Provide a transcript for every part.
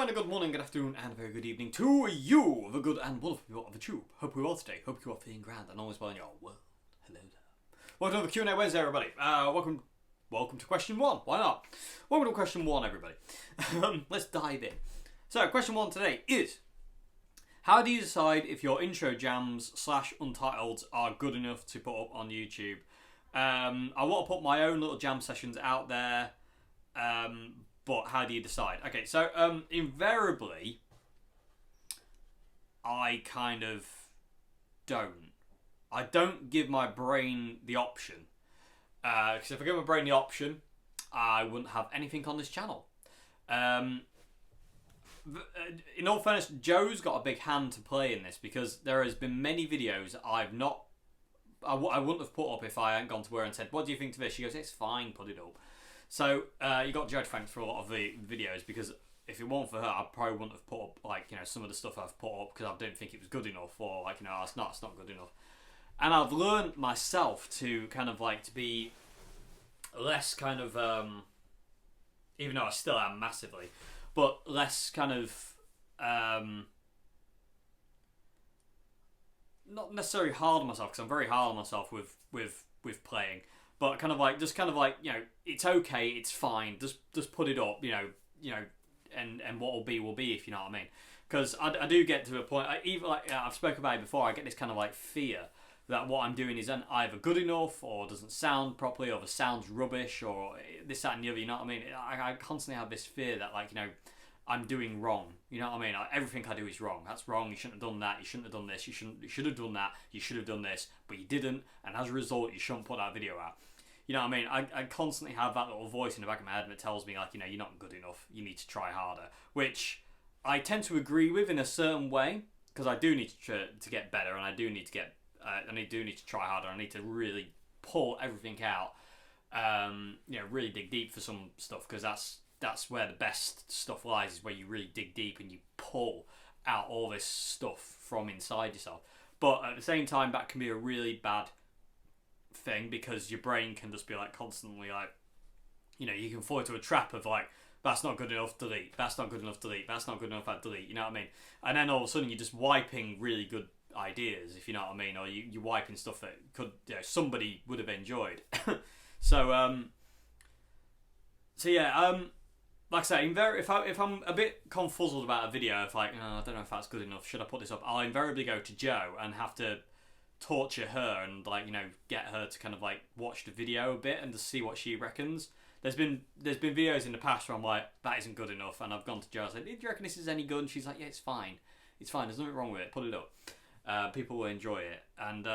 And a good morning, good afternoon, and a very good evening to you, the good and wonderful people of the tube. Hope you're well today. Hope you are feeling grand and always well in your world. Hello there. Welcome to the Q&A Wednesday, everybody. Welcome to question one. Why not? Welcome to question one, everybody. Let's dive in. So, question one today is: how do you decide if your intro jams / Untitleds are good enough to put up on YouTube? I want to put my own little jam sessions out there. But how do you decide? Okay, so invariably, I kind of don't. I don't give my brain the option. Because if I give my brain the option, I wouldn't have anything on this channel. In all fairness, Joe's got a big hand to play in this, because there has been many videos I wouldn't have put up if I hadn't gone to her and said, "What do you think to this?" She goes, "It's fine, put it up." So you got Joe to thank for a lot of the videos, because if it weren't for her, I probably wouldn't have put up some of the stuff I've put up, because I didn't think it was good enough, or it's not good enough. And I've learned myself to to be less even though I still am massively, but less not necessarily hard on myself, because I'm very hard on myself with playing. But it's okay, it's fine. Just put it up, and what will be, if you know what I mean. Because I do get to a point. I've spoken about it before. I get this fear that what I'm doing is either good enough, or doesn't sound properly, or the sound's rubbish, or this, that, and the other. You know what I mean? I constantly have this fear that I'm doing wrong. You know what I mean? Everything I do is wrong. That's wrong. You shouldn't have done that. You shouldn't have done this. You should have done that. You should have done this, but you didn't. And as a result, you shouldn't put that video out. You know what I mean? I constantly have that little voice in the back of my head that tells me, you're not good enough. You need to try harder. Which I tend to agree with in a certain way, because I do need to get better, and I do need to get, do need to try harder. I need to really pull everything out. Really dig deep for some stuff, because that's where the best stuff lies. Is where you really dig deep and you pull out all this stuff from inside yourself. But at the same time, that can be a really bad thing, because your brain can just be constantly you can fall into a trap of that's not good enough, delete, that's not good enough, delete, that's not good enough, delete, you know what I mean? And then all of a sudden you're just wiping really good ideas, if you know what I mean, or you're wiping stuff that could somebody would have enjoyed. So like I say, if I'm a bit confuzzled about a video, if I don't know if that's good enough, should I put this up, I'll invariably go to Joe and have to torture her and get her to watch the video a bit and to see what she reckons. There's been videos in the past where I'm like, that isn't good enough, and I've gone to Joe and said, "Do you reckon this is any good?" And she's like, "Yeah, it's fine, there's nothing wrong with it, put it up, people will enjoy it." And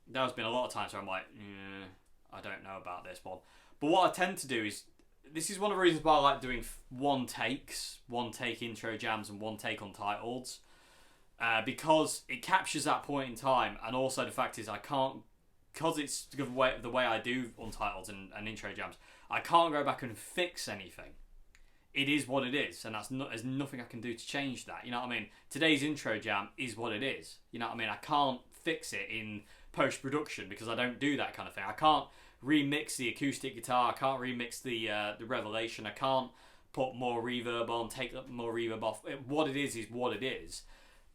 there's been a lot of times where I'm like, I don't know about this one. But what I tend to do is, this is one of the reasons why I like doing one take intro jams and one take Untitleds. Because it captures that point in time, and also the fact is I can't, because it's the way I do Untitleds and intro jams, I can't go back and fix anything. It is what it is, and there's nothing I can do to change that. You know what I mean? Today's intro jam is what it is. You know what I mean? I can't fix it in post-production, because I don't do that kind of thing. I can't remix the acoustic guitar. I can't remix the Revelation. I can't put more reverb on, take more reverb off. What it is what it is.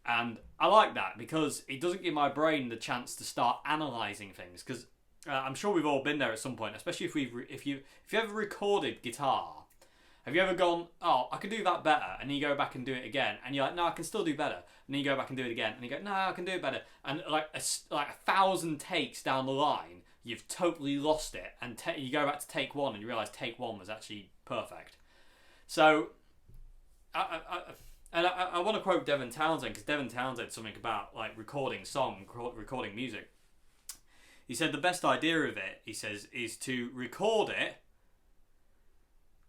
And I like that, because it doesn't give my brain the chance to start analysing things. Because I'm sure we've all been there at some point, especially if you ever recorded guitar. Have you ever gone, "Oh, I can do that better," and then you go back and do it again, and you're like, "No, I can still do better." And then you go back and do it again, and you go, "No, I can do it better." And like 1,000 takes down the line, you've totally lost it, and you go back to take one, and you realise take one was actually perfect. So I want to quote Devin Townsend, because Devin Townsend said something about recording music. He said the best idea of it, he says, is to record it,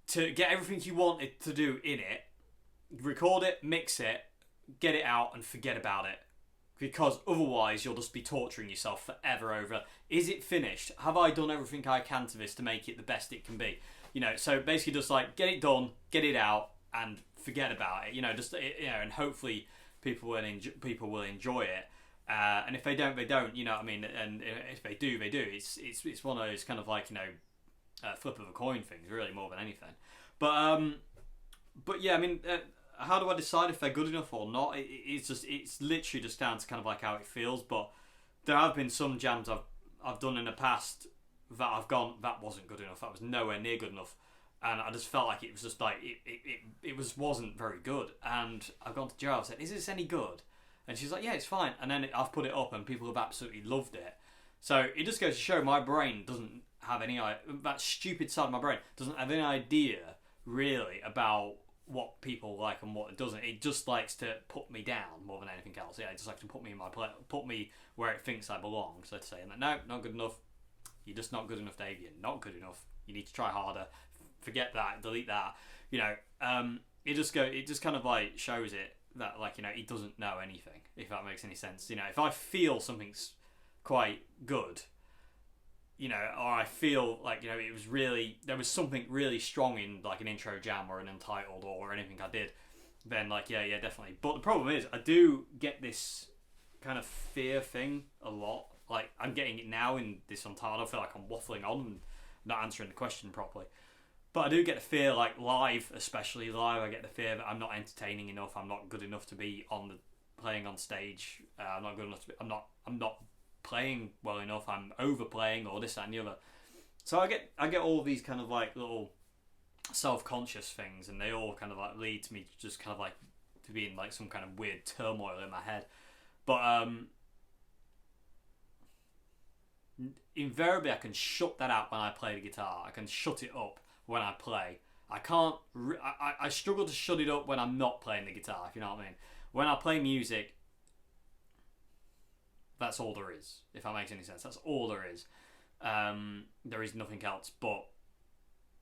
to get everything you want it to do in it, record it, mix it, get it out, and forget about it. Because otherwise you'll just be torturing yourself forever over, is it finished? Have I done everything I can to this to make it the best it can be? So basically just get it done, get it out, and forget about it. And hopefully people will enjoy it. And if they don't, they don't. You know what I mean? And if they do, they do. It's one of those flip of a coin things, really, more than anything. But yeah, I mean, how do I decide if they're good enough or not? It's literally just down to kind of like how it feels. But there have been some jams I've done in the past that I've gone, that wasn't good enough. That was nowhere near good enough, and I just felt like it was just like wasn't very good. And I've gone to Jo, I've said, "Is this any good?" And she's like, "Yeah, it's fine." And then I've put it up, and people have absolutely loved it. So it just goes to show my brain doesn't have any, that stupid side of my brain doesn't have any idea really about what people like and what it doesn't. It just likes to put me down more than anything else. Yeah, it just likes to put me in my place, put me where it thinks I belong, so to say. And like, no, not good enough. You're just not good enough, Dave. You're not good enough. You need to try harder. Forget that. Delete that. You know, it just kind of like shows it that, like, you know, he doesn't know anything, if that makes any sense. You know, if I feel something's quite good, you know, or I feel like, you know, there was something really strong in like an intro jam or an Untitled or anything I did, then like, yeah, definitely. But the problem is, I do get this kind of fear thing a lot. Like, I'm getting it now in this Untitled. I feel like I'm waffling on and not answering the question properly. But I do get the fear, like live, especially live, I get the fear that I'm not entertaining enough. I'm not good enough to be playing on stage. I'm not good enough to be. I'm not playing well enough. I'm overplaying, or this, that, and the other. So I get all these kind of like little self-conscious things, and they all kind of like lead to me just kind of like to be in like some kind of weird turmoil in my head. But invariably I can shut that out when I play the guitar. I can shut it up when I play. I can't. I struggle to shut it up when I'm not playing the guitar, if you know what I mean. When I play music, that's all there is, if that makes any sense. That's all there is. There is nothing else but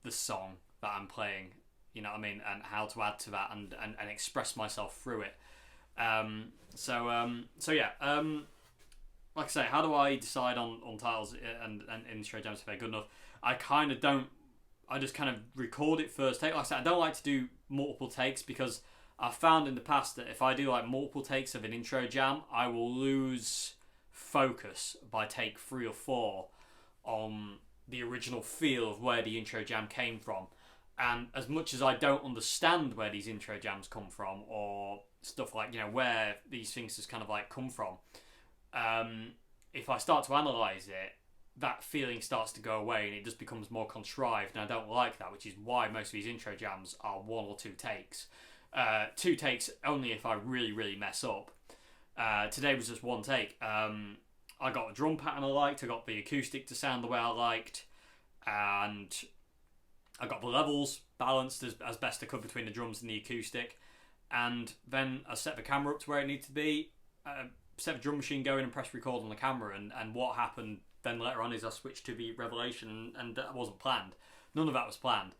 the song that I'm playing, you know what I mean, and how to add to that and express myself through it. So yeah. Like I say, how do I decide on titles and intro jams if they're good enough? I kind of don't. I just kind of record it first take. Like I said, I don't like to do multiple takes because I've found in the past that if I do like multiple takes of an intro jam, I will lose focus by take 3 or 4 on the original feel of where the intro jam came from. And as much as I don't understand where these intro jams come from, or stuff like, you know, where these things just kind of like come from, if I start to analyse it, that feeling starts to go away and it just becomes more contrived, and I don't like that, which is why most of these intro jams are 1 or 2 takes. 2 takes only if I really, really mess up. Today was just 1 take. I got a drum pattern I liked, I got the acoustic to sound the way I liked, and I got the levels balanced as best I could between the drums and the acoustic, and then I set the camera up to where it needed to be, set the drum machine going and press record on the camera, and what happened then later on is I switched to the Revelation, and that wasn't planned. None of that was planned.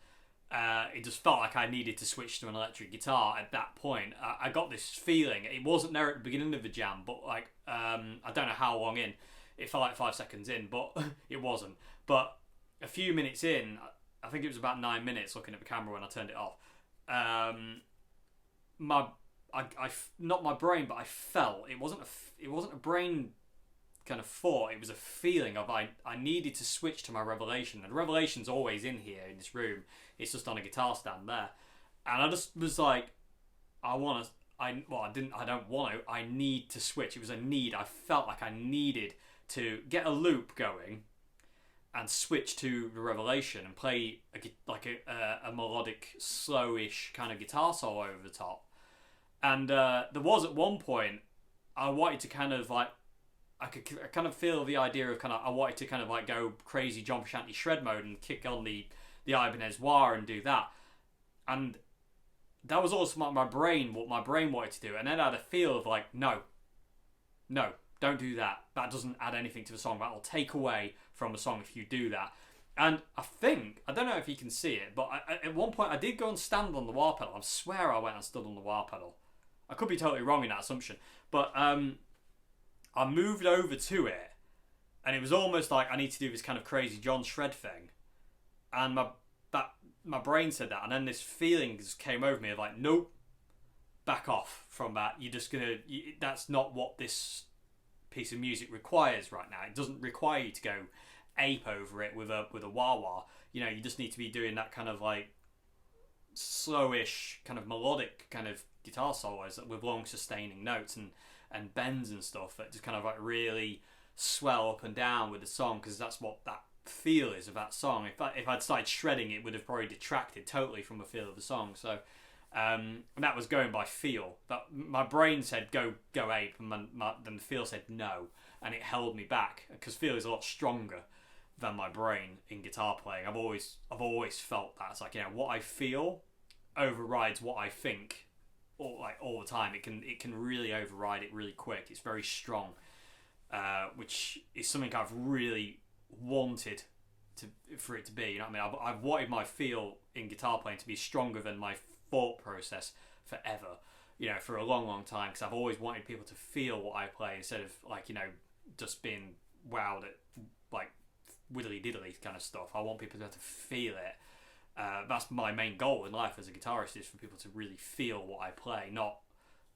It just felt like I needed to switch to an electric guitar at that point. I got this feeling. It wasn't there at the beginning of the jam, but like I don't know how long in. It felt like 5 seconds in, but it wasn't. But a few minutes in, I think it was about 9 minutes looking at the camera when I turned it off. Not my brain, but I felt it wasn't a brain kind of thought. It was a feeling of I needed to switch to my Revelation, and Revelation's always in here in this room. It's just on a guitar stand there, and I just was like, I need to switch. It was a need. I felt like I needed to get a loop going and switch to the Revelation and play a melodic, slowish kind of guitar solo over the top. And there was at one point I wanted to kind of like, I kind of feel the idea of I wanted to kind of like go crazy John Frusciante shred mode and kick on the Ibanez wah and do that. And that was also what my brain wanted to do. And then I had a feel of like, no, don't do that. That doesn't add anything to the song. That will take away from the song if you do that. And I don't know if you can see it, but at one point I did go and stand on the wah pedal. I swear I went and stood on the wah pedal. I could be totally wrong in that assumption. But I moved over to it, and it was almost like I need to do this kind of crazy John shred thing, and my brain said that, and then this feeling just came over me of like, nope, back off from that. That's not what this piece of music requires right now. It doesn't require you to go ape over it with a wah wah. You know, you just need to be doing that kind of like slowish, kind of melodic kind of guitar solos with long sustaining notes and bends and stuff that just kind of like really swell up and down with the song, because that's what that feel is of that song. If I'd started shredding, it would have probably detracted totally from the feel of the song. So and that was going by feel. That my brain said go ape, and then the feel said no, and it held me back, because feel is a lot stronger than my brain in guitar playing. I've always felt that. It's like, what I feel overrides what I think all the time. It can really override it really quick. It's very strong, which is something I've really wanted for it to be. You know what I mean? I've wanted my feel in guitar playing to be stronger than my thought process forever. For a long time, because I've always wanted people to feel what I play instead of just being wowed at like widdly diddly kind of stuff. I want people to have to feel it. That's my main goal in life as a guitarist, is for people to really feel what I play, not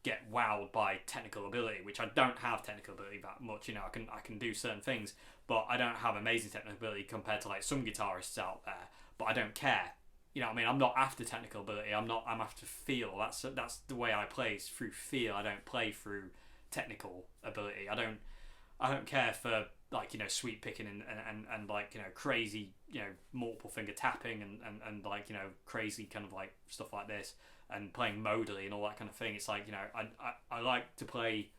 get wowed by technical ability, which I don't have technical ability that much. I can do certain things, but I don't have amazing technical ability compared to like some guitarists out there. But I don't care. You know what I mean? I'm not after technical ability. I'm after feel. That's the way I play, is through feel. I don't play through technical ability. I don't care for like sweep picking and like crazy multiple finger tapping and like crazy kind of like stuff like this, and playing modally and all that kind of thing. It's like I like to play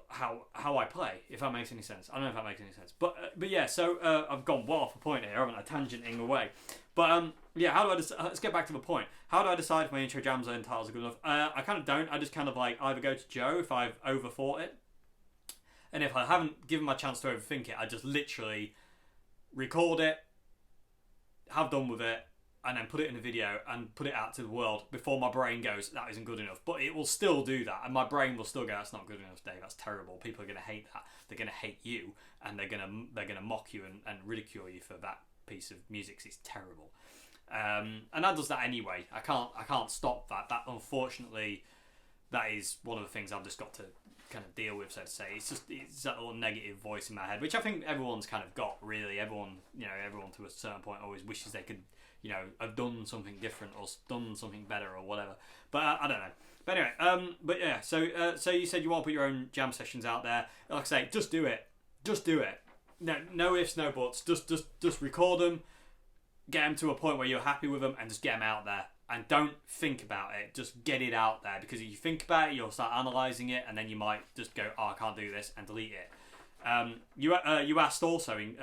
how I play, if that makes any sense. I don't know if that makes any sense, but yeah. So I've gone well off a point here, haven't I? Tangenting away. But yeah, how do I let's get back to the point. How do I decide if my intro jams or Untitles are good enough? I kind of don't. I just kind of like either go to Joe if I've overthought it, and if I haven't given my chance to overthink it, I just literally record it, have done with it, and then put it in a video and put it out to the world before my brain goes, that isn't good enough. But it will still do that, and my brain will still go, that's not good enough, Dave, that's terrible. People are going to hate that. They're going to hate you, and they're going to mock you and ridicule you for that piece of music, 'cause it's terrible. And that does that anyway. I can't stop that. That, unfortunately, that is one of the things I've just got to kind of deal with, so to say. It's that little negative voice in my head, which I think everyone's kind of got, really. Everyone to a certain point always wishes they could have done something different or done something better or whatever. But I don't know. But anyway, but yeah. So you said you want to put your own jam sessions out there. Like I say, just do it. Just do it. No ifs, no buts. Just record them. Get them to a point where you're happy with them, and just get them out there. And don't think about it. Just get it out there, because if you think about it, you'll start analysing it, and then you might just go, "Oh, I can't do this," and delete it. You asked also in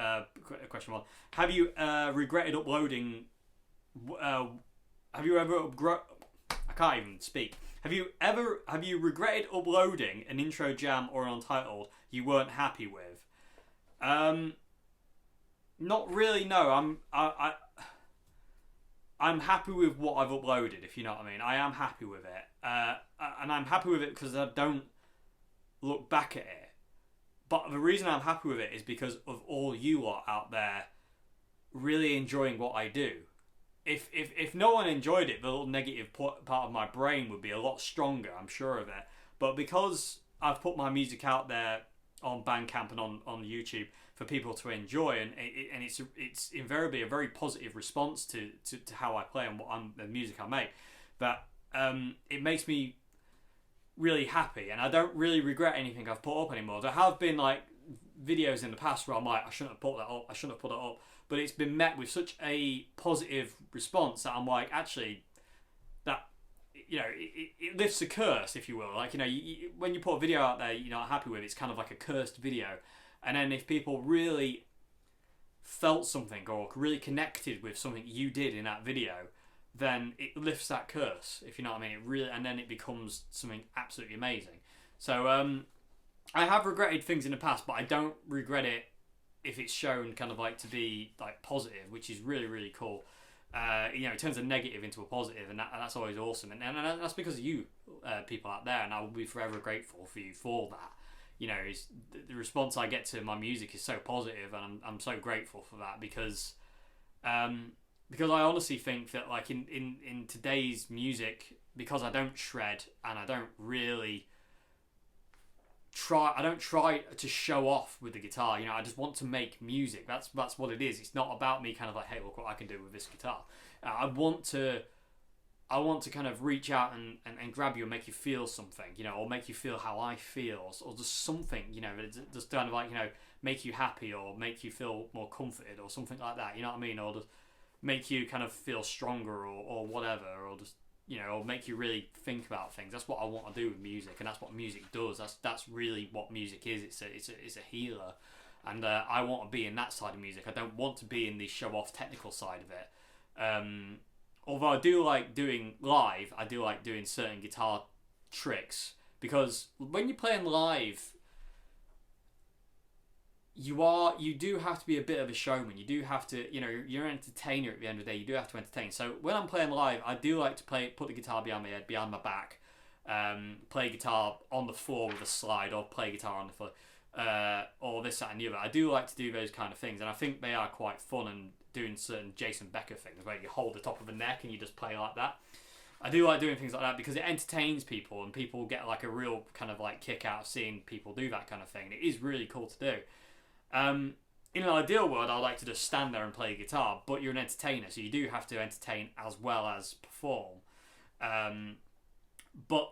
question 1, have you regretted uploading? Have you ever I can't even speak. Have you regretted uploading an intro jam or an Untitled you weren't happy with? Not really. No, I'm happy with what I've uploaded, if you know what I mean. I am happy with it, and I'm happy with it because I don't look back at it. But the reason I'm happy with it is because of all you lot out there really enjoying what I do. If no one enjoyed it, the little negative part of my brain would be a lot stronger, I'm sure of it. But because I've put my music out there on Bandcamp and on YouTube for people to enjoy, and it's invariably a very positive response to how I play and the music I make, that it makes me really happy, and I don't really regret anything I've put up anymore. There have been like videos in the past where I'm like, I shouldn't have put that up, I shouldn't have put it up, but it's been met with such a positive response that I'm like, actually, that it lifts a curse, if you will. Like, when you put a video out there you're not happy with, it's kind of like a cursed video. And then if people really felt something or really connected with something you did in that video, then it lifts that curse, if you know what I mean. It really, and then it becomes something absolutely amazing. So I have regretted things in the past, but I don't regret it if it's shown kind of like to be like positive, which is really, really cool. It turns a negative into a positive, and that's always awesome. And that's because of you people out there, and I will be forever grateful for you for that. The response I get to my music is so positive, and I'm so grateful for that, because I honestly think that like in today's music, because I don't shred and I don't really try to show off with the guitar. I just want to make music. That's what it is. It's not about me kind of like, hey, look what I can do with this guitar. I want to I want to kind of reach out and grab you and make you feel something, you know, or make you feel how I feel, or just something, you know, just kind of like, you know, make you happy or make you feel more comforted or something like that, you know what I mean? Or just make you kind of feel stronger or whatever, or just, you know, or make you really think about things. That's what I want to do with music, and that's what music does. That's really what music is. It's a healer, and I want to be in that side of music. I don't want to be in the show-off technical side of it. Although I do like doing live, I do like doing certain guitar tricks, because when you're playing live, you do have to be a bit of a showman. You do have to, you know, you're an entertainer at the end of the day. You do have to entertain. So when I'm playing live, I do like to put the guitar behind my head, behind my back, play guitar on the floor with a slide, or play guitar on the floor, or this, that, and the other. I do like to do those kind of things, and I think they are quite fun. And doing certain Jason Becker things where you hold the top of a neck and you just play like that. I do like doing things like that because it entertains people, and people get like a real kind of like kick out of seeing people do that kind of thing. It is really cool to do. In an ideal world, I like to just stand there and play guitar, but you're an entertainer, so you do have to entertain as well as perform. But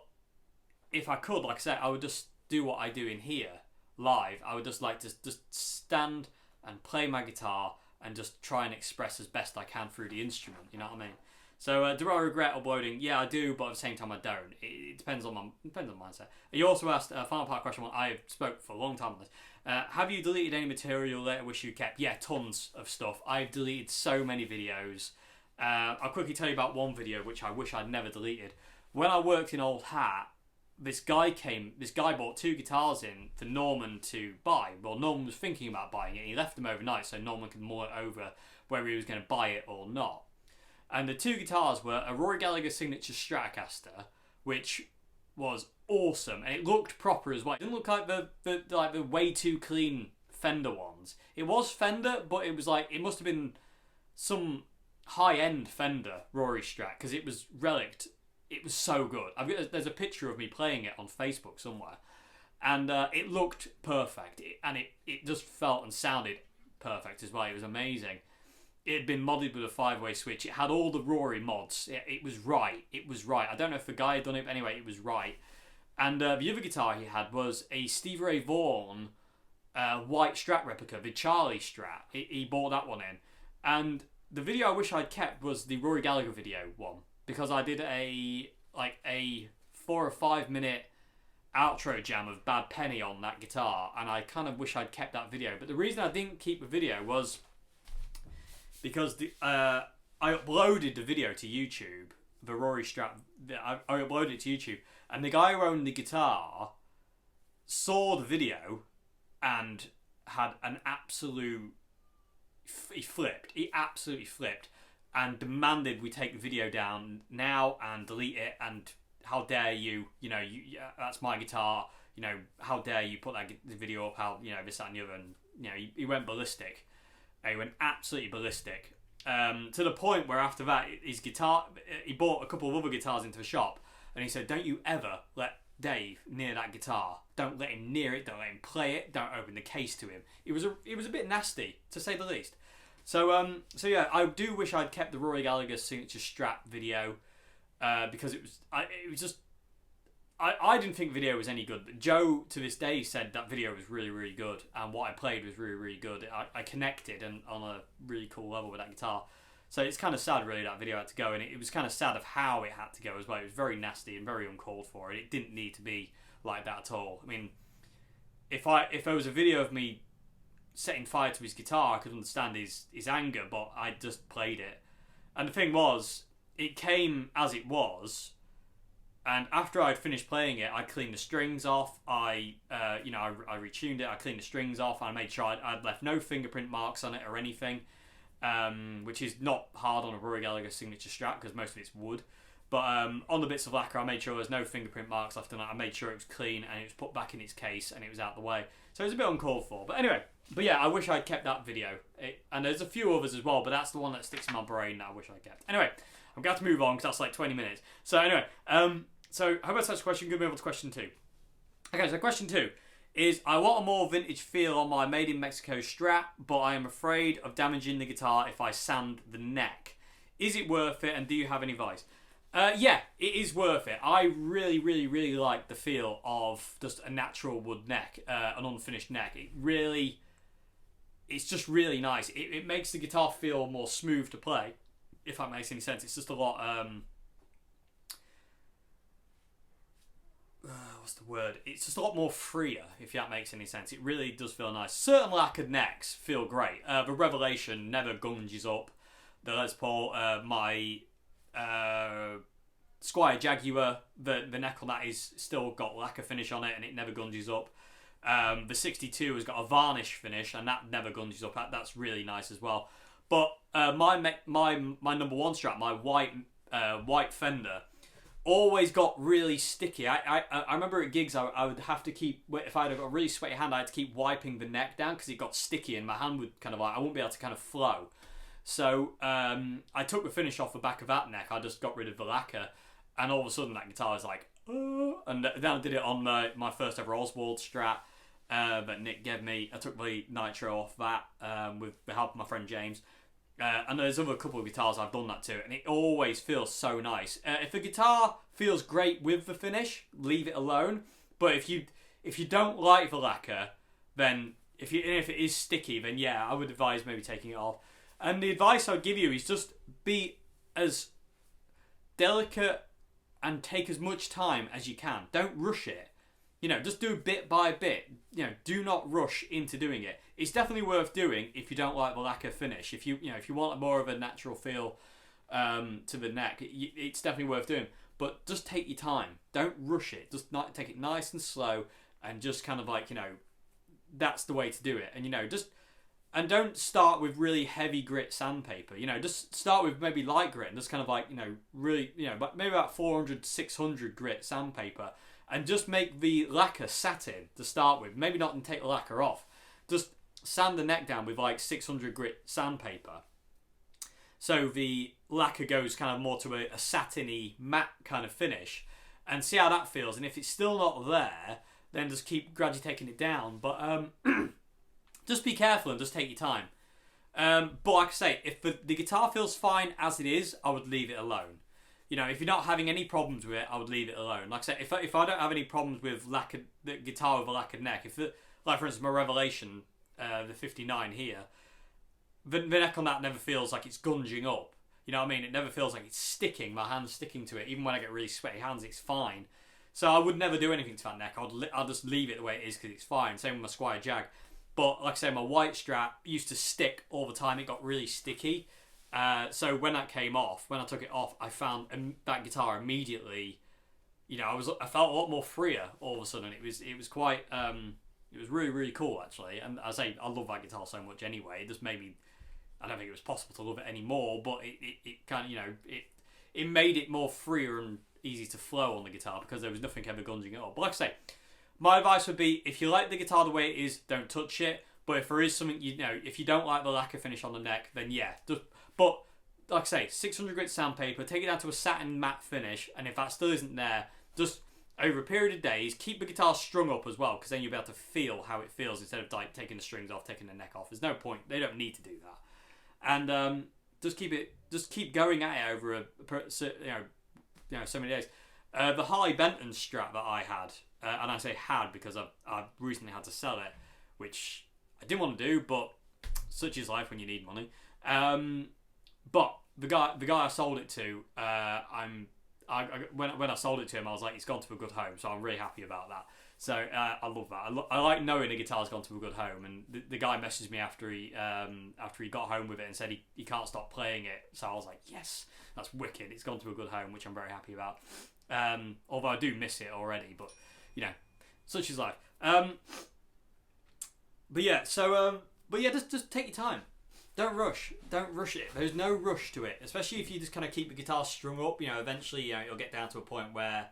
if I could, like I said, I would just do what I do in here live. I would just like to just stand and play my guitar and just try and express as best I can through the instrument, you know what I mean? So do I regret uploading? Yeah, I do, but at the same time I don't. It depends on mindset. You also asked final part question one. I spoke for a long time on this. Have you deleted any material that I wish you kept? Yeah, tons of stuff. I've deleted so many videos. I'll quickly tell you about one video which I wish I'd never deleted. When I worked in Old Hat, this guy bought 2 guitars in for Norman to buy. Well, Norman was thinking about buying it. He left them overnight so Norman could mull it over whether he was going to buy it or not. And the 2 guitars were a Rory Gallagher Signature Stratocaster, which was awesome, and it looked proper as well. It didn't look like the way too clean Fender ones. It was Fender, but it was like, it must have been some high-end Fender Rory Strat, because it was relict. It was so good. There's a picture of me playing it on Facebook somewhere, and it looked perfect, and it just felt and sounded perfect as well. It was amazing. It had been modded with a 5-way switch. It had all the Rory mods. It was right. It was right. I don't know if the guy had done it, but anyway, it was right. And the other guitar he had was a Stevie Ray Vaughan white Strat replica, the Charlie Strat. He bought that one in. And the video I wish I'd kept was the Rory Gallagher video one, because I did a 4 or 5 minute outro jam of Bad Penny on that guitar, and I kind of wish I'd kept that video. But the reason I didn't keep the video was because I uploaded the video to YouTube, the Rory Strat. I uploaded it to YouTube, and the guy who owned the guitar saw the video and had an absolute... He flipped. He absolutely flipped and demanded we take the video down now and delete it, and how dare you, you know, that's my guitar, you know, how dare you put the video up, how, you know, this, that and the other, and, you know, he went ballistic. He went absolutely ballistic. To the point where after that, his guitar, he bought a couple of other guitars into the shop, and he said, don't you ever let Dave near that guitar. Don't let him near it, don't let him play it, don't open the case to him. It was a bit nasty, to say the least. So yeah, I do wish I'd kept the Rory Gallagher Signature Strat video, because it was just, I didn't think the video was any good, but Joe to this day said that video was really, really good, and what I played was really, really good. I connected and on a really cool level with that guitar. So it's kind of sad really that video had to go, and it was kind of sad of how it had to go as well. It was very nasty and very uncalled for, and it didn't need to be like that at all. I mean, if there was a video of me setting fire to his guitar, I could understand his anger, but I just played it. And the thing was, it came as it was, and after I'd finished playing it, I cleaned the strings off, I retuned it, I cleaned the strings off, I made sure I'd left no fingerprint marks on it or anything, which is not hard on a Rory Gallagher Signature Strat, because most of it's wood. But on the bits of lacquer, I made sure there was no fingerprint marks left on it. I made sure it was clean and it was put back in its case and it was out the way. So it was a bit uncalled for. But anyway, yeah, I wish I'd kept that video. And there's a few others as well, but that's the one that sticks in my brain that I wish I'd kept. Anyway, I'm going to move on because that's like 20 minutes. So anyway, so how about such a question? Good, move on to question 2. Okay, so question 2 is, I want a more vintage feel on my Made in Mexico Strat, but I am afraid of damaging the guitar if I sand the neck. Is it worth it, and do you have any advice? Yeah, it is worth it. I really, really, really like the feel of just a natural wood neck, an unfinished neck. It's just really nice. It makes the guitar feel more smooth to play, if that makes any sense. It's just a lot, what's the word? It's just a lot more freer, if that makes any sense. It really does feel nice. Certain lacquered necks feel great. The Revelation never gunges up. The Les Paul, my Squier Jaguar, the neck on that is still got lacquer finish on it, and it never gunges up. The 62 has got a varnish finish, and that never gunges up. That's really nice as well. But my number one Strat, my white Fender, always got really sticky. I remember at gigs I would have to keep, if I had got a really sweaty hand, I had to keep wiping the neck down because it got sticky and my hand would kind of like, I wouldn't be able to kind of flow. So I took the finish off the back of that neck. I just got rid of the lacquer, and all of a sudden that guitar was like, and then I did it on my first ever Oswald Strat that Nick gave me. I took the nitro off that with the help of my friend James. And there's other couple of guitars I've done that to, and it always feels so nice. If the guitar feels great with the finish, leave it alone. But if you don't like the lacquer, then if it is sticky, then yeah, I would advise maybe taking it off. And the advice I'd give you is just be as delicate and take as much time as you can. Don't rush it. Just do bit by bit. Do not rush into doing it. It's definitely worth doing if you don't like the lacquer finish. If you want more of a natural feel to the neck, it's definitely worth doing. But just take your time. Don't rush it. Just not take it nice and slow, and just kind of like that's the way to do it. And don't start with really heavy grit sandpaper. Just start with maybe light grit and just kind of like really but maybe about 400 600 grit sandpaper. And just make the lacquer satin to start with. Maybe not and take the lacquer off. Just sand the neck down with like 600 grit sandpaper. So the lacquer goes kind of more to a satiny, matte kind of finish. And see how that feels. And if it's still not there, then just keep gradually taking it down. But just be careful and just take your time. But like I say, if the guitar feels fine as it is, I would leave it alone. If you're not having any problems with it, I would leave it alone. Like I said, if I don't have any problems with the guitar with a lacquered neck, like for instance my Revelation, the 59 here, the neck on that never feels like it's gunging up. You know what I mean? It never feels like it's sticking. My hand's sticking to it. Even when I get really sweaty hands, it's fine. So I would never do anything to that neck. I'll just leave it the way it is because it's fine. Same with my Squier Jag. But like I say, my white Strat used to stick all the time. It got really sticky. So when that came off, when I took it off, I found that guitar immediately. I felt a lot more freer all of a sudden. It was quite. It was really, really cool actually. And I say I love that guitar so much anyway. It just made me. I don't think it was possible to love it anymore, but it kind of it made it more freer and easy to flow on the guitar because there was nothing ever gunging it up. But like I say, my advice would be if you like the guitar the way it is, don't touch it. But if there is something if you don't like the lacquer finish on the neck, then yeah, but like I say, 600 grit sandpaper, take it down to a satin matte finish, and if that still isn't there, just over a period of days, keep the guitar strung up as well, because then you'll be able to feel how it feels instead of like taking the strings off, taking the neck off. There's no point. They don't need to do that. And just keep going at it over so many days. The Harley Benton Strat that I had, and I say had because I've recently had to sell it, which I didn't want to do, but such is life when you need money. But the guy I sold it to, when I sold it to him, I was like, it's gone to a good home, so I'm really happy about that. So I love that. I like knowing a guitar's gone to a good home. And the guy messaged me after he got home with it and said he can't stop playing it. So I was like, yes, that's wicked. It's gone to a good home, which I'm very happy about. Although I do miss it already, but such is life. Just take your time. Don't rush it. There's no rush to it, especially if you just kind of keep the guitar strung up. Eventually, it'll get down to a point where,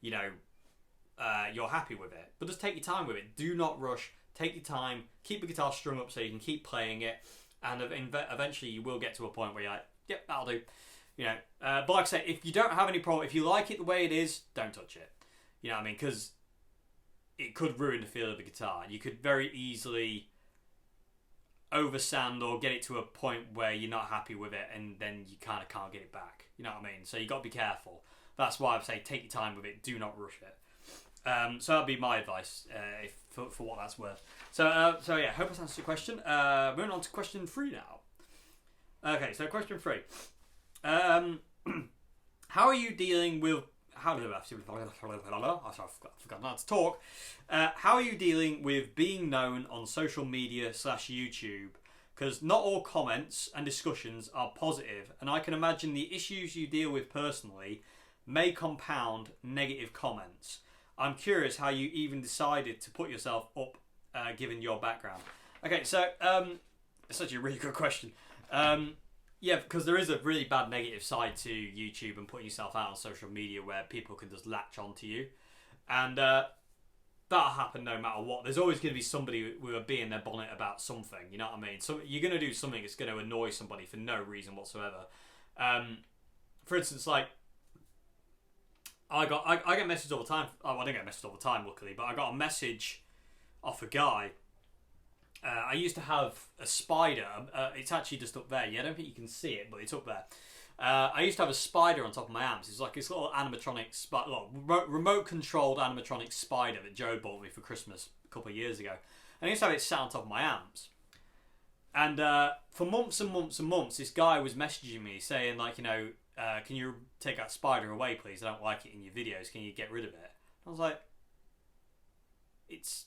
you're happy with it. But just take your time with it. Do not rush. Take your time. Keep the guitar strung up so you can keep playing it, and eventually you will get to a point where you're like, yep, that'll do. But like I say, if you don't have any problem, if you like it the way it is, don't touch it. You know what I mean? Because it could ruin the feel of the guitar. You could very easily overstand or get it to a point where you're not happy with it, and then you kind of can't get it back. You know what I mean? So you got to be careful. That's why I say take your time with it. Do not rush it. So that'd be my advice for what that's worth. So yeah, hope that's answered your question. Moving on to question 3 now. Okay, so question 3. How are you dealing with... I've forgotten how to talk. How are you dealing with being known on social media / YouTube? Because not all comments and discussions are positive, and I can imagine the issues you deal with personally may compound negative comments. I'm curious how you even decided to put yourself up, given your background. Okay, so it's such a really good question. Yeah, because there is a really bad negative side to YouTube and putting yourself out on social media where people can just latch onto you. And that'll happen no matter what. There's always going to be somebody who will be in their bonnet about something, you know what I mean? So you're going to do something that's going to annoy somebody for no reason whatsoever. For instance, like, I get messages all the time. Oh, I don't get messages all the time, luckily, but I got a message off a guy. I used to have a spider. It's actually just up there. Yeah, I don't think you can see it, but it's up there. I used to have a spider on top of my amps. It's like this little animatronic, remote-controlled animatronic spider that Joe bought me for Christmas a couple of years ago. And I used to have it sat on top of my amps. And for months and months and months, this guy was messaging me saying, like, you know, can you take that spider away, please? I don't like it in your videos. Can you get rid of it? I was like, it's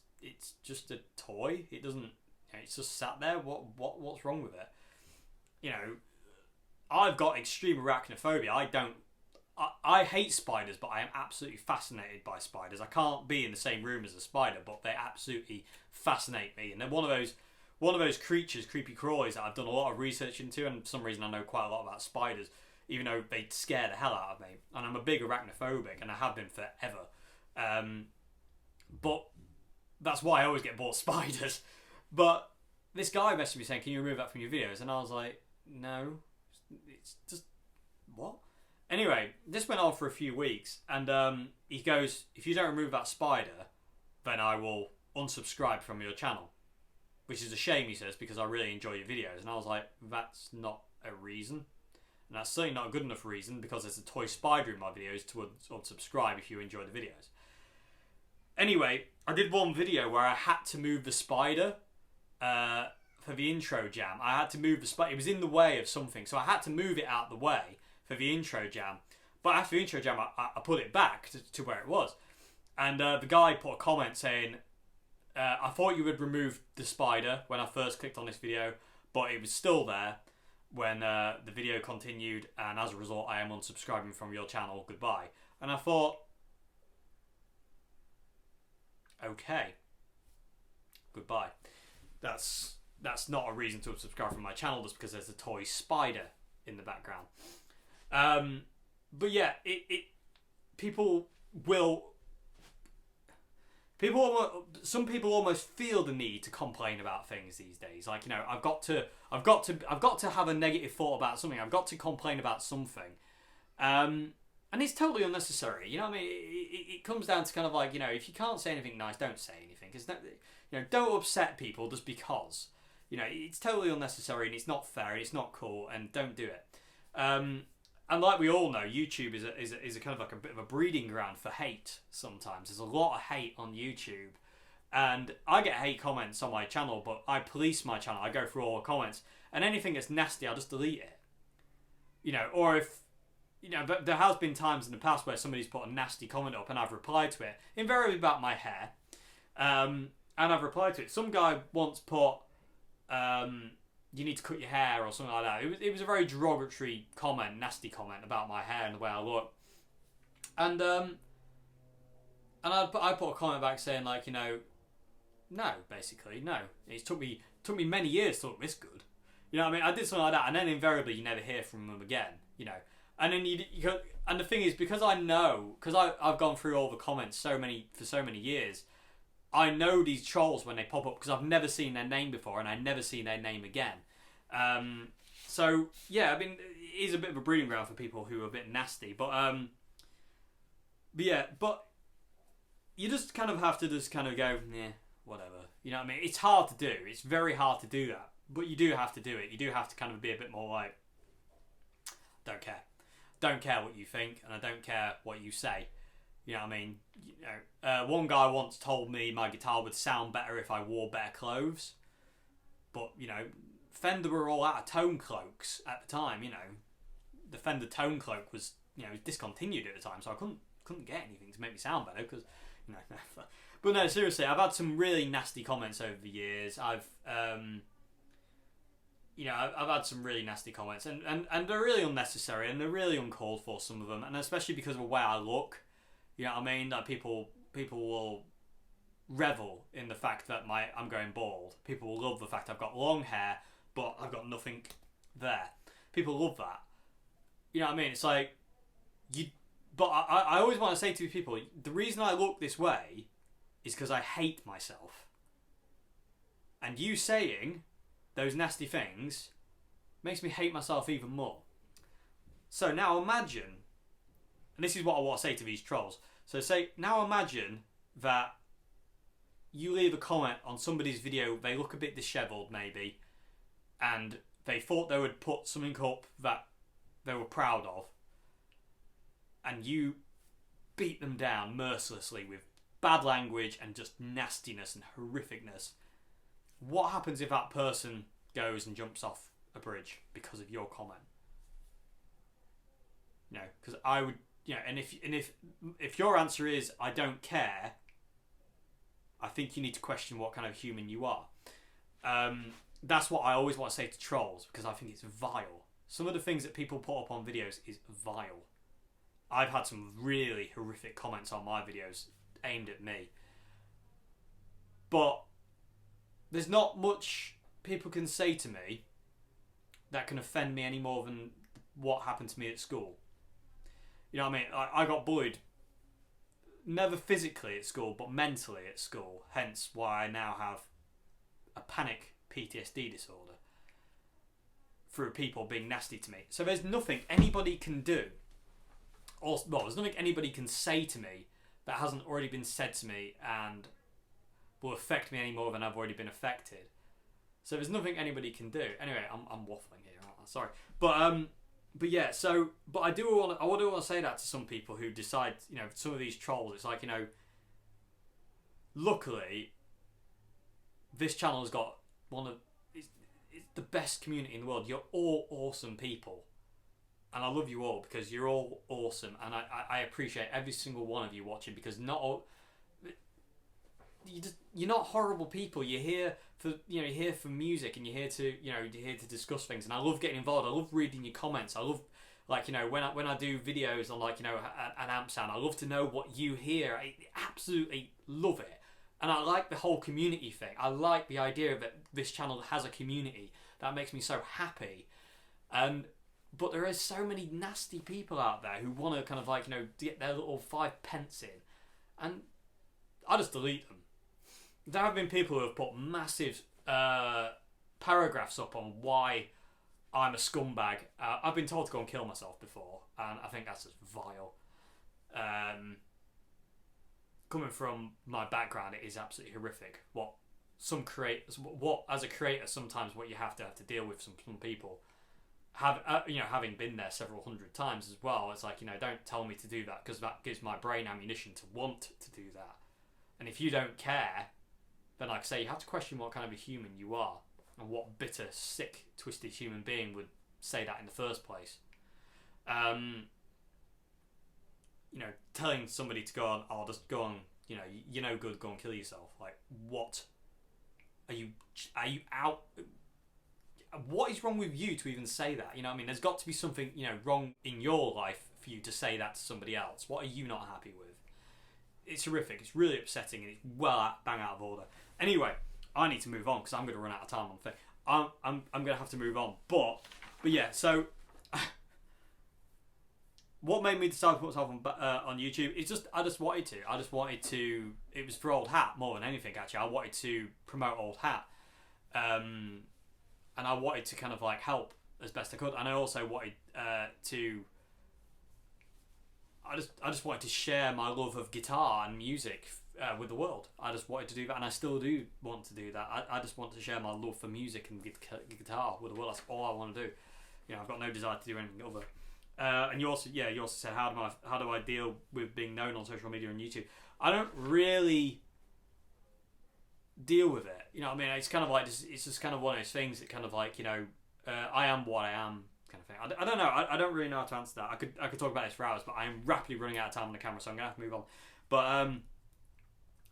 just a toy. It doesn't... It's just sat there. What's wrong with it? You know, I've got extreme arachnophobia. I hate spiders, but I am absolutely fascinated by spiders. I can't be in the same room as a spider, but they absolutely fascinate me. And they're one of those creatures, creepy crawlies, that I've done a lot of research into, and for some reason I know quite a lot about spiders, even though they scare the hell out of me. And I'm a big arachnophobic, and I have been forever. But that's why I always get bought spiders. But this guy messaged me saying, can you remove that from your videos? And I was like, no, it's just, what? Anyway, this went on for a few weeks, and he goes, if you don't remove that spider, then I will unsubscribe from your channel. Which is a shame, he says, because I really enjoy your videos. And I was like, that's not a reason. And that's certainly not a good enough reason, because there's a toy spider in my videos to unsubscribe if you enjoy the videos. Anyway, I did one video where I had to move the spider for the intro jam. I had to move the spider. It was in the way of something, so I had to move it out the way for the intro jam. But after the intro jam, I put it back to where it was. And the guy put a comment saying, I thought you would remove the spider when I first clicked on this video, but it was still there when the video continued, and as a result, I am unsubscribing from your channel. Goodbye. And I thought, okay, goodbye. That's not a reason to unsubscribe from my channel just because there's a toy spider in the background. But yeah, some people almost feel the need to complain about things these days. Like, you know, I've got to have a negative thought about something. I've got to complain about something. And it's totally unnecessary. You know what I mean? It comes down to kind of like, you know, if you can't say anything nice, don't say anything. Because, you know, don't upset people just because. You know, it's totally unnecessary and it's not fair and it's not cool, and don't do it. And like we all know, YouTube is a kind of like a bit of a breeding ground for hate sometimes. There's a lot of hate on YouTube. And I get hate comments on my channel, but I police my channel. I go through all the comments. And anything that's nasty, I'll just delete it. You know, or if... You know, but there has been times in the past where somebody's put a nasty comment up and I've replied to it, invariably about my hair, and I've replied to it. Some guy once put, you need to cut your hair or something like that. It was a very derogatory comment, nasty comment about my hair and the way I look. And I put a comment back saying, like, you know, no, basically, no. It took me many years to look this good. You know what I mean? I did something like that, and then invariably you never hear from them again, you know. And then and the thing is, because I know, because I've gone through all the comments for so many years, I know these trolls when they pop up because I've never seen their name before and I never seen their name again. So yeah, I mean, it is a bit of a breeding ground for people who are a bit nasty, but you just kind of have to just kind of go, yeah, whatever. You know what I mean? It's hard to do. It's very hard to do that but you do have to do it. You do have to kind of be a bit more like, don't care what you think, and I don't care what you say. You know what I mean? You know, one guy once told me my guitar would sound better if I wore better clothes, but you know, Fender were all out of tone cloaks at the time. You know, the Fender tone cloak was, you know, discontinued at the time, so I couldn't get anything to make me sound better because, you know. But no, seriously, I've had some really nasty comments over the years. I've had some really nasty comments, and they're really unnecessary and they're really uncalled for, some of them, and especially because of the way I look. You know what I mean? That people will revel in the fact that I'm going bald. People will love the fact I've got long hair, but I've got nothing there. People love that. You know what I mean? It's like, but I always want to say to people, the reason I look this way is because I hate myself. And you saying those nasty things makes me hate myself even more. So now imagine, and this is what I want to say to these trolls. So now imagine that you leave a comment on somebody's video, they look a bit dishevelled maybe, and they thought they would put something up that they were proud of, and you beat them down mercilessly with bad language and just nastiness and horrificness. What happens if that person goes and jumps off a bridge because of your comment? You know, because I would, you know, and if your answer is I don't care, I think you need to question what kind of human you are. That's what I always want to say to trolls, because I think it's vile. Some of the things that people put up on videos is vile. I've had some really horrific comments on my videos aimed at me. But there's not much people can say to me that can offend me any more than what happened to me at school. You know what I mean? I got bullied, never physically at school, but mentally at school. Hence why I now have a panic PTSD disorder through people being nasty to me. So there's nothing anybody can do, or well, there's nothing anybody can say to me that hasn't already been said to me and will affect me any more than I've already been affected. So there's nothing anybody can do. Anyway, I'm waffling here. Sorry, but yeah. So, but I do want to say that to some people who decide, you know, some of these trolls. It's like, you know, luckily, this channel has got it's the best community in the world. You're all awesome people, and I love you all because you're all awesome, and I appreciate every single one of you watching, because not all. You're not horrible people. You're here for, you know, you're here for music, and you're here to discuss things. And I love getting involved. I love reading your comments. I love, like, you know, when I do videos on, like, you know, an amp sound, I love to know what you hear. I absolutely love it, and I like the whole community thing. I like the idea that this channel has a community. That makes me so happy. But there is so many nasty people out there who want to kind of, like, you know, get their little 5 pence in, and I just delete them. There have been people who have put massive paragraphs up on why I'm a scumbag. I've been told to go and kill myself before, and I think that's just vile. Coming from my background, it is absolutely horrific. What as a creator, sometimes what you have to deal with some people. Having been there several hundred times as well, it's like, you know, don't tell me to do that, because that gives my brain ammunition to want to do that. And if you don't care, then, like I say, you have to question what kind of a human you are, and what bitter, sick, twisted human being would say that in the first place. You know, telling somebody to go on, oh, just go on, you know, you're no good, go and kill yourself. Like, what? Are you out? What is wrong with you to even say that? You know what I mean? There's got to be something, you know, wrong in your life for you to say that to somebody else. What are you not happy with? It's horrific. It's really upsetting, and it's bang out of order. Anyway, I need to move on because I'm going to run out of time on the thing. I'm going to have to move on. But yeah, so what made me decide to put myself on YouTube is just I just wanted to. It was for Old Hat more than anything, actually. I wanted to promote Old Hat, and I wanted to kind of, like, help as best I could, and I also wanted to. I just wanted to share my love of guitar and music with the world. I just wanted to do that, and I still do want to do that. I just want to share my love for music and guitar with the world. That's all I want to do. You know, I've got no desire to do anything other. And you also said, how do I deal with being known on social media and YouTube? I don't really deal with it. You know what I mean? It's kind of like it's just kind of one of those things that kind of like, you know, I am what I am kind of thing. I don't know. I don't really know how to answer that. I could talk about this for hours, but I am rapidly running out of time on the camera, so I'm gonna have to move on. But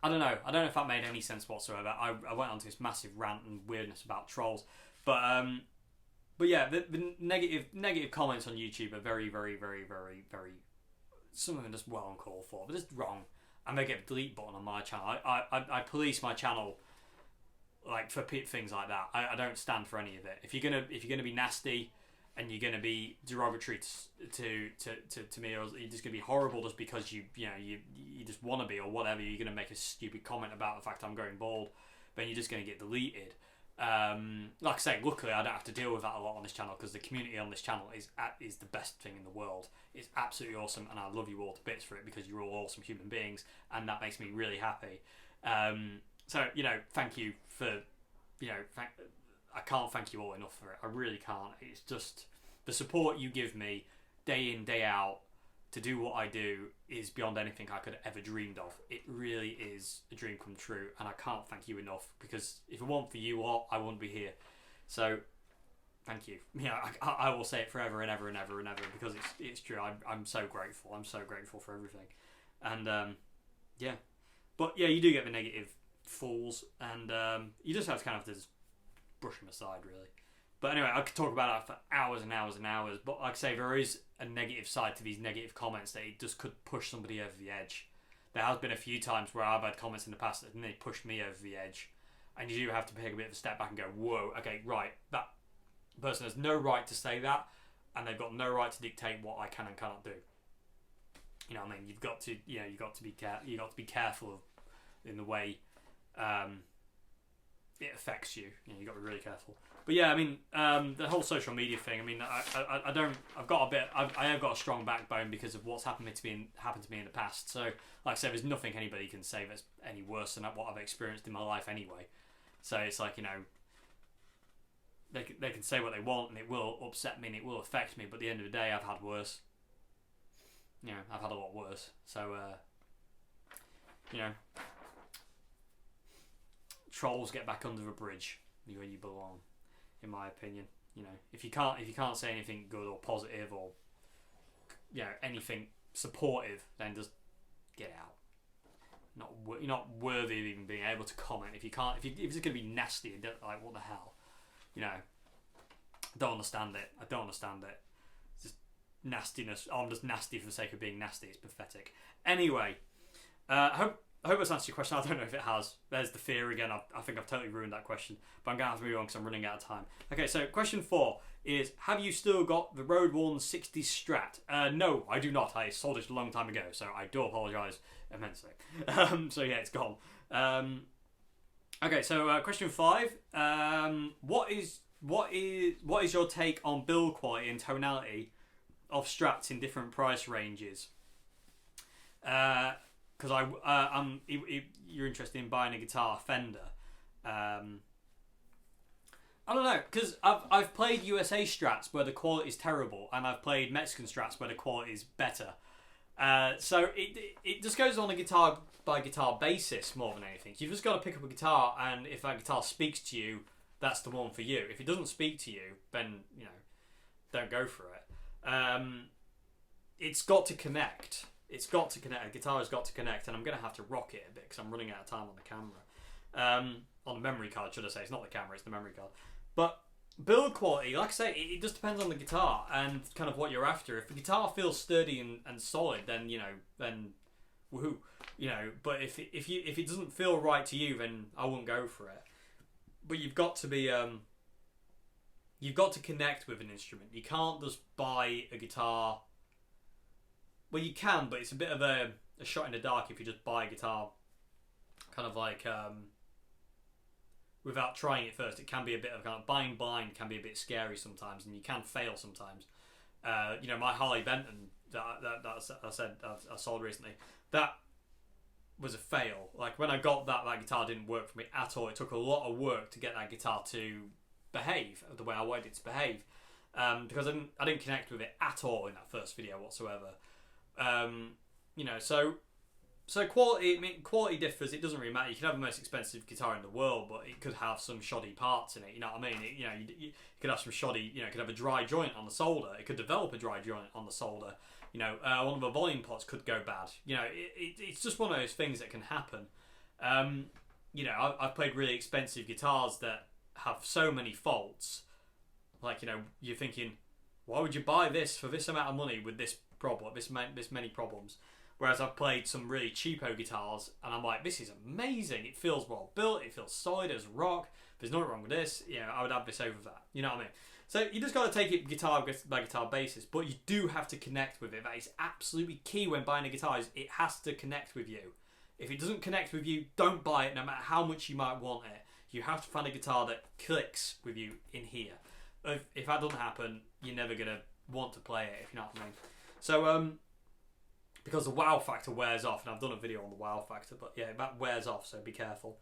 I don't know. I don't know if that made any sense whatsoever. I went on to this massive rant and weirdness about trolls, but yeah, the negative comments on YouTube are very, very, very, very, very. Some of them just well uncalled for, but just wrong. And they get a delete button on my channel. I police my channel, like, for things like that. I don't stand for any of it. If you're gonna be nasty, and you're gonna be derogatory to me, or you're just gonna be horrible just because you just want to be or whatever, you're gonna make a stupid comment about the fact I'm going bald, then you're just gonna get deleted. Like I say, luckily I don't have to deal with that a lot on this channel, because the community on this channel is the best thing in the world. It's absolutely awesome, and I love you all to bits for it, because you're all awesome human beings, and that makes me really happy. So, you know, thank you for, you know, I can't thank you all enough for it. I really can't. It's just the support you give me day in, day out to do what I do is beyond anything I could have ever dreamed of. It really is a dream come true, and I can't thank you enough, because if it weren't for you lot, I wouldn't be here. So, thank you. Yeah, I will say it forever and ever and ever and ever, because it's true. I'm so grateful. I'm so grateful for everything. And, yeah. But, yeah, you do get the negative fools, and you just have to kind of just brush them aside, really. But anyway, I could talk about that for hours and hours and hours. But like I say, there is a negative side to these negative comments that it just could push somebody over the edge. There has been a few times where I've had comments in the past and they pushed me over the edge. And you do have to take a bit of a step back and go, whoa, okay, right, that person has no right to say that, and they've got no right to dictate what I can and cannot do. You know what I mean? You've got to be careful of, in the way it affects you. You know, you've got to be really careful. But yeah, I mean, the whole social media thing. I mean, I have got a strong backbone because of what's happened to me in the past. So, like I said, there's nothing anybody can say that's any worse than what I've experienced in my life anyway. So it's like, you know, they can say what they want and it will upset me and it will affect me. But at the end of the day, I've had worse. You know, I've had a lot worse. So, you know, trolls get back under the bridge where you belong. In my opinion, you know, if you can't say anything good or positive or, you know, anything supportive, then just get out. You're not worthy of even being able to comment. If it's going to be nasty and like, what the hell, you know, I don't understand it. It's just nastiness. Oh, I'm just nasty for the sake of being nasty. It's pathetic. Anyway, I hope that's answered your question. I don't know if it has. There's the fear again. I think I've totally ruined that question. But I'm going to have to move on because I'm running out of time. Okay, so question 4 is, have you still got the Roadworn 60 Strat? No, I do not. I sold it a long time ago, so I do apologise immensely. So yeah, it's gone. Okay, so question 5. What is your take on build quality and tonality of Strats in different price ranges? Because you're interested in buying a guitar Fender. I don't know, because I've played USA Strats where the quality is terrible, and I've played Mexican Strats where the quality is better. So it just goes on a guitar by guitar basis more than anything. You've just got to pick up a guitar, and if that guitar speaks to you, that's the one for you. If it doesn't speak to you, then, you know, don't go for it. It's got to connect. It's got to connect. The guitar has got to connect, and I'm going to have to rock it a bit because I'm running out of time on the camera. On the memory card, should I say. It's not the camera, it's the memory card. But build quality, like I say, it just depends on the guitar and kind of what you're after. If the guitar feels sturdy and solid, then, you know, then woohoo. You know, but if it doesn't feel right to you, then I wouldn't go for it. But you've got to be you've got to connect with an instrument. You can't just buy a guitar. Well, you can, but it's a bit of a shot in the dark if you just buy a guitar kind of like without trying it first. It can be a bit of kind of buying blind can be a bit scary sometimes, and you can fail sometimes. You know, my Harley Benton that I said I sold recently, that was a fail. Like when I got that guitar didn't work for me at all. It took a lot of work to get that guitar to behave the way I wanted it to behave, because I didn't connect with it at all in that first video whatsoever. You know, so quality. I mean, quality differs. It doesn't really matter. You can have the most expensive guitar in the world, but it could have some shoddy parts in it. You know what I mean? You know, you could have some shoddy. You know, it could have a dry joint on the solder. It could develop a dry joint on the solder. You know, one of the volume pots could go bad. You know, it's just one of those things that can happen. You know, I've played really expensive guitars that have so many faults. Like, you know, you're thinking, why would you buy this for this amount of money with this problem, this many problems? Whereas I've played some really cheapo guitars, and I'm like, this is amazing. It feels well built. It feels solid as rock. There's nothing wrong with this. You know, I would have this over that. You know what I mean? So you just got to take it guitar by guitar basis, but you do have to connect with it. That is absolutely key when buying a guitar. Is it has to connect with you. If it doesn't connect with you, don't buy it, no matter how much you might want it. You have to find a guitar that clicks with you in here. If that doesn't happen, you're never going to want to play it, if you know what I mean. So, because the wow factor wears off, and I've done a video on the wow factor, but yeah, that wears off, so be careful.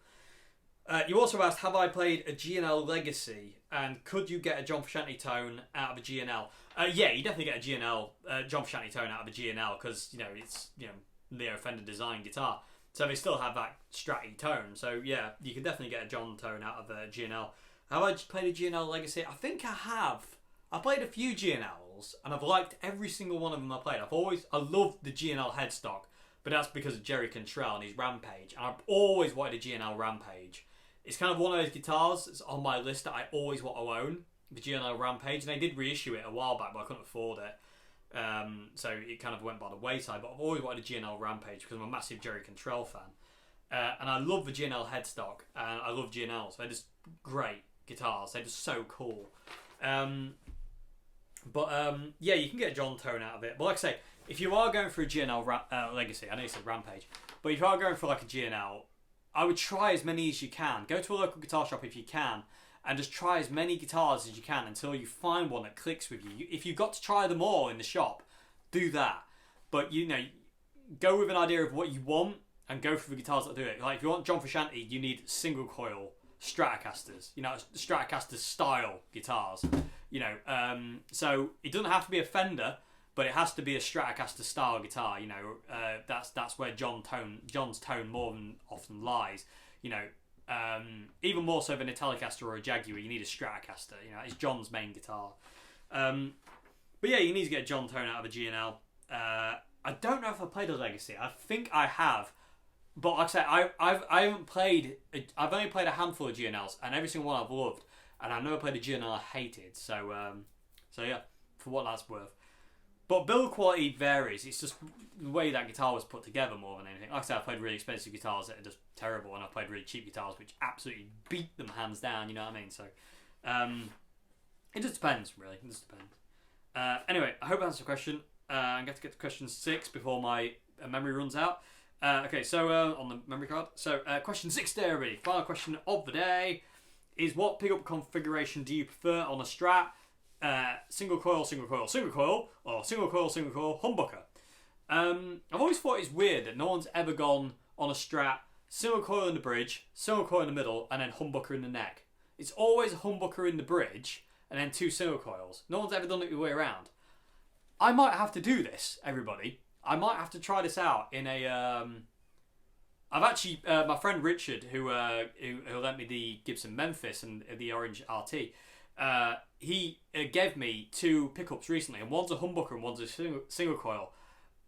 You also asked, have I played a G&L Legacy, and could you get a John Frusciante tone out of a G&L? Yeah, you definitely get a G&L, John Frusciante tone out of a G&L, because, you know, it's, you know, Leo Fender design guitar. So they still have that Stratty tone. So yeah, you can definitely get a John tone out of a G&L. Have I played a G&L Legacy? I think I have. I played a few G&Ls, and I've liked every single one of them I played. I loved the G&L headstock, but that's because of Jerry Cantrell and his Rampage. And I've always wanted a G&L Rampage. It's kind of one of those guitars that's on my list that I always want to own, the G&L Rampage. And they did reissue it a while back, but I couldn't afford it. So it kind of went by the wayside. But I've always wanted a G&L Rampage because I'm a massive Jerry Cantrell fan. And I love the G&L headstock, and I love G&Ls. They're just great guitars. They're just so cool. Yeah, you can get a John tone out of it. But like I say, if you are going for a G&L Legacy, I know you said Rampage, but if you are going for like a G&L, I would try as many as you can. Go to a local guitar shop if you can, and just try as many guitars as you can until you find one that clicks with you. If you've got to try them all in the shop, do that. But, you know, go with an idea of what you want and go for the guitars that do it. Like, if you want John Frusciante, you need single coil Stratocasters. You know, Stratocaster style guitars. You know, so it doesn't have to be a Fender, but it has to be a Stratocaster style guitar. You know, that's where John's tone more than often lies. You know, even more so than a Telecaster or a Jaguar, you need a Stratocaster. You know, it's John's main guitar. But yeah, you need to get a John tone out of a G&L. I don't know if I played a Legacy. I think I have, but like I said, I haven't played. I've only played a handful of G&Ls, and every single one I've loved. And I've never played a G&L I hated. So yeah, for what that's worth. But build quality varies. It's just the way that guitar was put together more than anything. Like I said, I've played really expensive guitars that are just terrible, and I've played really cheap guitars which absolutely beat them hands down, you know what I mean? So it just depends, really. It just depends. Anyway, I hope I answered the question. I'm going to get to question 6 before my memory runs out. Okay, so on the memory card. So question 6 there, everybody. Final question of the day is, what pickup configuration do you prefer on a Strat? Single coil, single coil, single coil, or single coil, humbucker. I've always thought it's weird that no one's ever gone on a Strat, single coil in the bridge, single coil in the middle, and then humbucker in the neck. It's always a humbucker in the bridge, and then 2 single coils. No one's ever done it the way around. I might have to do this, everybody. I might have to try this out in a... I've actually... my friend Richard, who lent me the Gibson Memphis and the Orange RT, he gave me 2 pickups recently, and one's a humbucker and one's a single coil.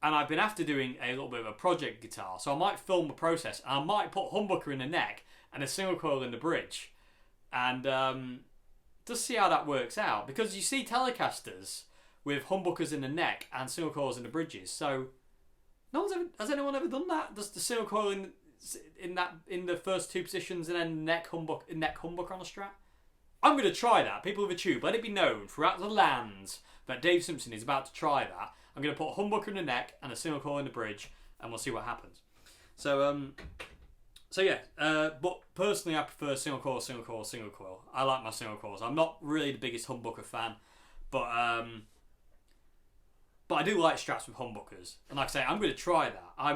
And I've been after doing a little bit of a project guitar, so I might film the process, and I might put humbucker in the neck and a single coil in the bridge, and just see how that works out. Because you see Telecasters with humbuckers in the neck and single coils in the bridges, so has anyone ever done that? Just the single coil in the first 2 positions, and then neck humbucker on a Strat? I'm going to try that. People of the tube, let it be known throughout the lands that Dave Simpson is about to try that. I'm going to put a humbucker in the neck and a single coil in the bridge, and we'll see what happens. So yeah. But personally, I prefer single coil, single coil, single coil. I like my single coils. I'm not really the biggest humbucker fan, but But I do like Strats with humbuckers, and like I say, I'm going to try that. I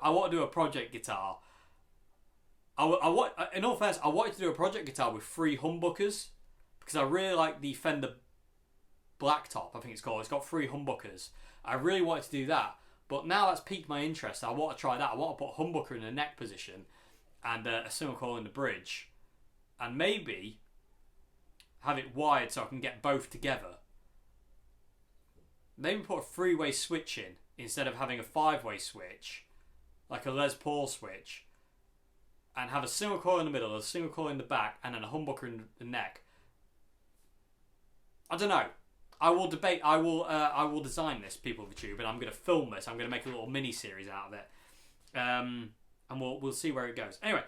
want to do a project guitar. In all fairness, I wanted to do a project guitar with 3 humbuckers because I really like the Fender Blacktop. I think it's called. It's got 3 humbuckers. I really wanted to do that, but now that's piqued my interest. I want to try that. I want to put a humbucker in the neck position and a single coil in the bridge, and maybe have it wired so I can get both together. Maybe put a 3-way switch in instead of having a 5-way switch, like a Les Paul switch, and have a single coil in the middle, a single coil in the back, and then a humbucker in the neck. I don't know. I will debate. I will design this, people of YouTube, and I'm going to film this. I'm going to make a little mini series out of it, and we'll see where it goes. Anyway,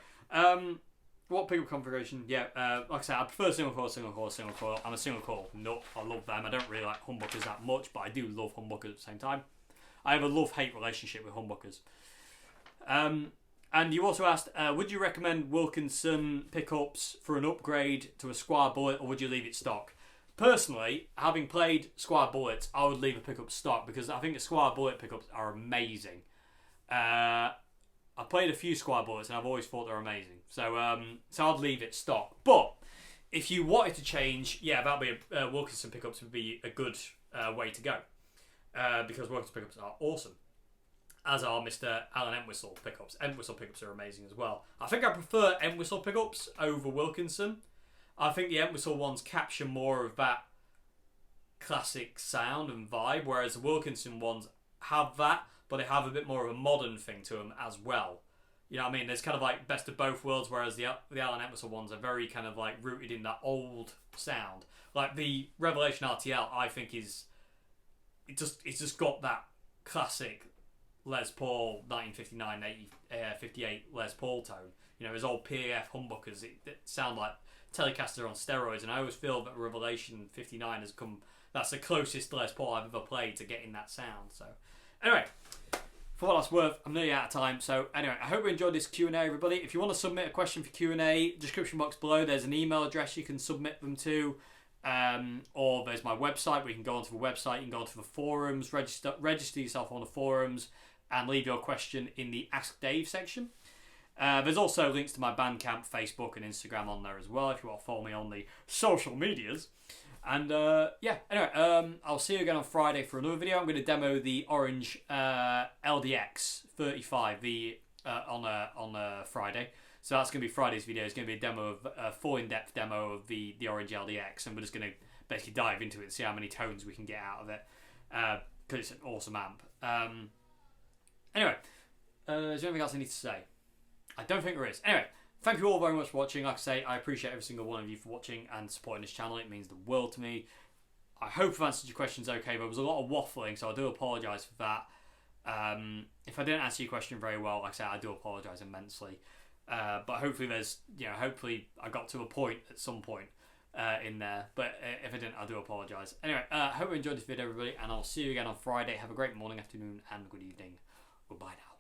what pickup configuration? Yeah, like I said, I prefer single coil, single coil, single coil. I'm a single coil nut. I love them. I don't really like humbuckers that much, but I do love humbuckers at the same time. I have a love-hate relationship with humbuckers. And you also asked, would you recommend Wilkinson pickups for an upgrade to a Squier Bullet, or would you leave it stock? Personally, having played Squier Bullets, I would leave a pickup stock because I think the Squier Bullet pickups are amazing. I've played a few Squier Bullets and I've always thought they're amazing. So I'd leave it stock. But if you wanted to change, yeah, that'd be Wilkinson pickups would be a good way to go because Wilkinson pickups are awesome. As are Mr. Alan Entwistle pickups. Entwistle pickups are amazing as well. I think I prefer Entwistle pickups over Wilkinson. I think the Entwistle ones capture more of that classic sound and vibe, whereas the Wilkinson ones have that, but they have a bit more of a modern thing to them as well. You know what I mean? There's kind of like best of both worlds, whereas the Alan Entwistle ones are very kind of like rooted in that old sound. Like the Revelation RTL, I think it's just got that classic Les Paul 1959, 58 Les Paul tone. You know, his old PAF humbuckers that sound like Telecaster on steroids, and I always feel that Revelation 59 has come. That's the closest Les Paul I've ever played to getting that sound. So, anyway, for what that's worth, I'm nearly out of time. So, anyway, I hope you enjoyed this Q&A, everybody. If you want to submit a question for Q&A, description box below, there's an email address you can submit them to, or there's my website where you can go onto the website, you can go onto the forums, register yourself on the forums, and leave your question in the Ask Dave section. There's also links to my Bandcamp, Facebook, and Instagram on there as well if you want to follow me on the social medias. And yeah, anyway, I'll see you again on Friday for another video. I'm going to demo the Orange LDX 35 on Friday. So that's going to be Friday's video. It's going to be a demo of a full in-depth demo of the Orange LDX, and we're just going to basically dive into it and see how many tones we can get out of it because it's an awesome amp. Anyway, is there anything else I need to say? I don't think there is. Anyway, thank you all very much for watching. Like I say, I appreciate every single one of you for watching and supporting this channel. It means the world to me. I hope I've answered your questions okay. There was a lot of waffling, so I do apologise for that. If I didn't answer your question very well, like I say, I do apologise immensely. But hopefully hopefully I got to a point at some point in there. But if I didn't, I do apologise. Anyway, I hope you enjoyed this video, everybody, and I'll see you again on Friday. Have a great morning, afternoon, and good evening. Goodbye now.